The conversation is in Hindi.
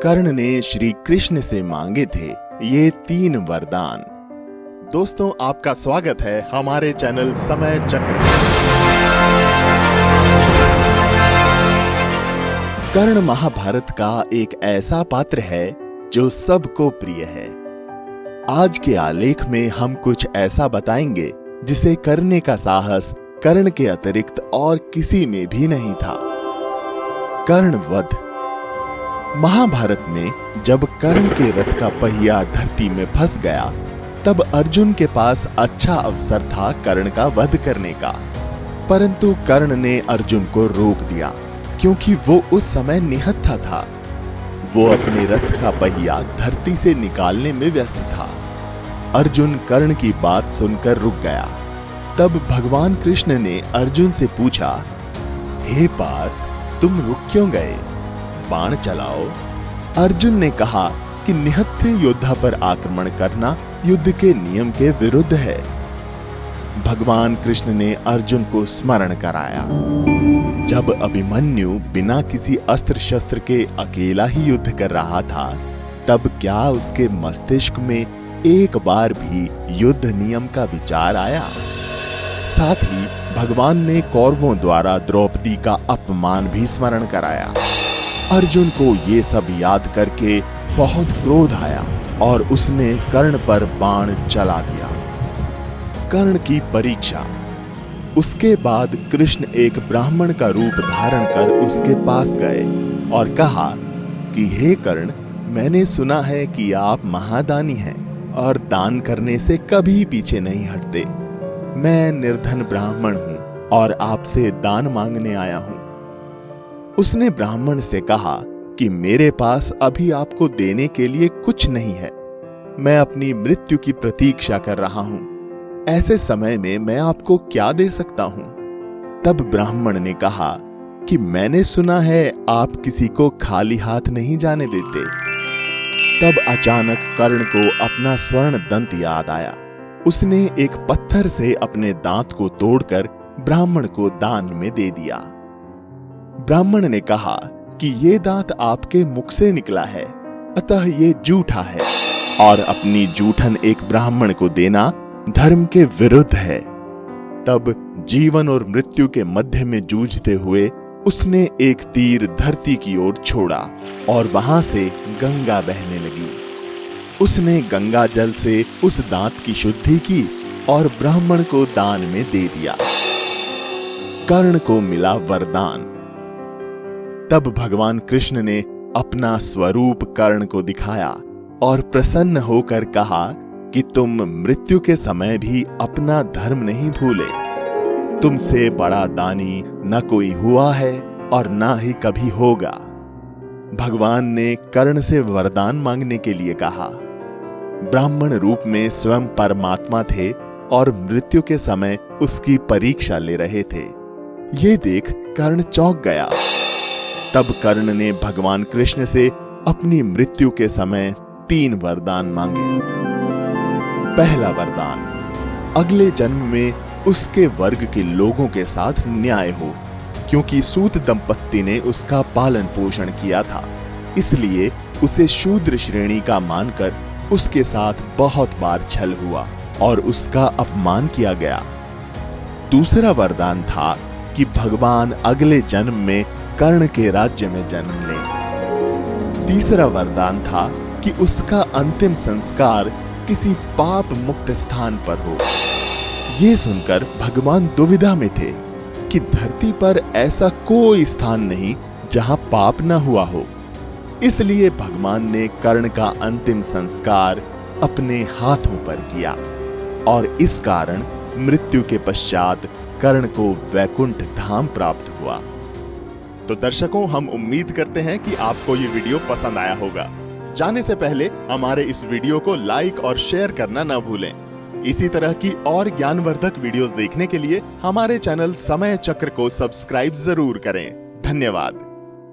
कर्ण ने श्री कृष्ण से मांगे थे ये 3 वरदान। दोस्तों, आपका स्वागत है हमारे चैनल समय चक्र में। कर्ण महाभारत का एक ऐसा पात्र है जो सबको प्रिय है। आज के आलेख में हम कुछ ऐसा बताएंगे जिसे करने का साहस कर्ण के अतिरिक्त और किसी में भी नहीं था। कर्ण वध। महाभारत में जब कर्ण के रथ का पहिया धरती में फंस गया, तब अर्जुन के पास अच्छा अवसर था कर्ण का वध करने का, परंतु कर्ण ने अर्जुन को रोक दिया क्योंकि वो उस समय निहत्था था। वो अपने रथ का पहिया धरती से निकालने में व्यस्त था। अर्जुन कर्ण की बात सुनकर रुक गया। तब भगवान कृष्ण ने अर्जुन से पूछा, हे पार्थ, तुम रुक क्यों गए? बाण चलाओ। अर्जुन ने कहा कि निहत्थे योद्धा पर आक्रमण करना युद्ध के नियम के विरुद्ध है। भगवान कृष्ण ने अर्जुन को स्मरण कराया, जब अभिमन्यु बिना किसी अस्त्र शस्त्र के अकेला ही युद्ध कर रहा था, तब क्या उसके मस्तिष्क में एक बार भी युद्ध नियम का विचार आया? साथ ही भगवान ने कौरवों द्वारा द्रौपदी का अपमान भी स्मरण कराया। अर्जुन को ये सब याद करके बहुत क्रोध आया और उसने कर्ण पर बाण चला दिया। कर्ण की परीक्षा। उसके बाद कृष्ण एक ब्राह्मण का रूप धारण कर उसके पास गए और कहा कि हे कर्ण, मैंने सुना है कि आप महादानी हैं और दान करने से कभी पीछे नहीं हटते। मैं निर्धन ब्राह्मण हूं और आपसे दान मांगने आया हूं। उसने ब्राह्मण से कहा कि मेरे पास अभी आपको देने के लिए कुछ नहीं है। मैं अपनी मृत्यु की प्रतीक्षा कर रहा हूं। ऐसे समय में मैं आपको क्या दे सकता हूं? तब ब्राह्मण ने कहा कि मैंने सुना है आप किसी को खाली हाथ नहीं जाने देते। तब अचानक कर्ण को अपना स्वर्ण दंत याद आया। उसने एक पत्थर से अपने दांत को तोड़कर ब्राह्मण को दान में दे दिया। ब्राह्मण ने कहा कि ये दांत आपके मुख से निकला है, अतः ये जूठा है और अपनी जूठन एक ब्राह्मण को देना धर्म के विरुद्ध है। तब जीवन और मृत्यु के मध्य में जूझते हुए उसने एक तीर धरती की ओर छोड़ा और वहां से गंगा बहने लगी। उसने गंगा जल से उस दांत की शुद्धि की और ब्राह्मण को दान में दे दिया। कर्ण को मिला वरदान। तब भगवान कृष्ण ने अपना स्वरूप कर्ण को दिखाया और प्रसन्न होकर कहा कि तुम मृत्यु के समय भी अपना धर्म नहीं भूले। तुमसे बड़ा दानी न कोई हुआ है और न ही कभी होगा। भगवान ने कर्ण से वरदान मांगने के लिए कहा। ब्राह्मण रूप में स्वयं परमात्मा थे और मृत्यु के समय उसकी परीक्षा ले रहे थे। ये देख कर्ण चौंक गया। तब कर्ण ने भगवान कृष्ण से अपनी मृत्यु के समय 3 वरदान मांगे। पहला वरदान, अगले जन्म में उसके वर्ग के लोगों के साथ न्याय हो, क्योंकि सूत दंपत्ति ने उसका पालन पोषण किया था, इसलिए उसे शूद्र श्रेणी का मानकर उसके साथ बहुत बार छल हुआ और उसका अपमान किया गया। दूसरा वरदान था कि भगवान अगले जन्म में कर्ण के राज्य में जन्म ले। तीसरा वरदान था कि उसका अंतिम संस्कार किसी पाप मुक्त स्थान पर हो। ये सुनकर भगवान दुविधा में थे कि धरती पर ऐसा कोई स्थान नहीं जहां पाप न हुआ हो। इसलिए भगवान ने कर्ण का अंतिम संस्कार अपने हाथों पर किया और इस कारण मृत्यु के पश्चात कर्ण को वैकुंठ धाम प्राप्त हुआ। तो दर्शकों, हम उम्मीद करते हैं कि आपको ये वीडियो पसंद आया होगा। जाने से पहले हमारे इस वीडियो को लाइक और शेयर करना न भूलें। इसी तरह की और ज्ञानवर्धक वीडियोस देखने के लिए हमारे चैनल समय चक्र को सब्सक्राइब जरूर करें। धन्यवाद।